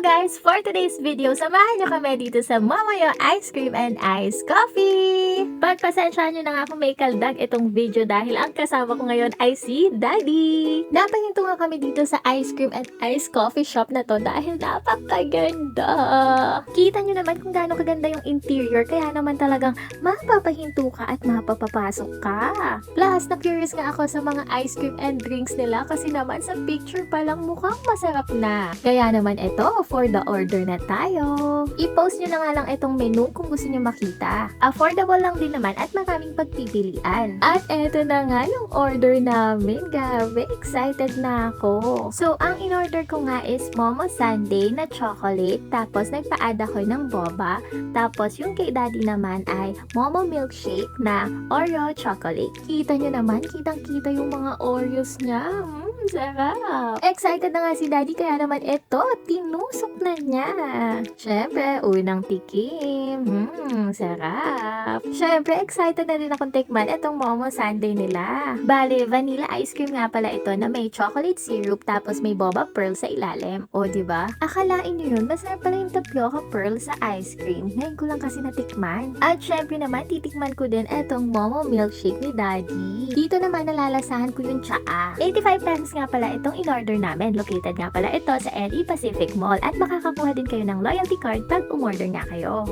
guys! For today's video, samahan niyo kami dito sa Momoyo Ice Cream and Ice Coffee! Pagpasensyahan niyo na nga kung may kaldag itong video dahil ang kasama ko ngayon ay si Daddy! Napahinto nga kami dito sa Ice Cream and Ice Coffee shop na to dahil napakaganda! Kita niyo naman kung gaano kaganda yung interior kaya naman talagang mapapahinto ka at mapapapasok ka. Plus, na-curious nga ako sa mga ice cream and drinks nila kasi naman sa picture pa lang mukhang masarap na. Kaya naman ito, for the order na tayo. I-post nyo na nga lang itong menu kung gusto nyo makita. Affordable lang din naman at maraming pagpipilian. At eto na nga yung order namin. Grabe, excited na ako. So, ang in-order ko nga is Momo Sundae na chocolate. Tapos, nagpa-add ako ng boba. Tapos, yung kay Daddy naman ay Momo Milkshake na Oreo chocolate. Kita nyo naman, kitang-kita yung mga Oreos niya. Sarap! Excited na nga si Daddy kaya naman ito, tinusok na niya. Syempre, unang tikim. Sarap. Syempre, excited na din akong tikman itong Momo Sundae nila. Bale, vanilla ice cream nga pala ito na may chocolate syrup tapos may boba pearl sa ilalim. O, diba? Akalain nyo yun, masarap pala yung tapioca pearl sa ice cream. Ngayon ko lang kasi natikman. At syempre naman, titikman ko din itong Momo Milkshake ni Daddy. Dito naman nalalasahan ko yung tsaa. 85 pesos nga pala itong in-order namin. Located nga pala ito sa NE Pacific Mall at makakakuha din kayo ng loyalty card pag umorder nga kayo.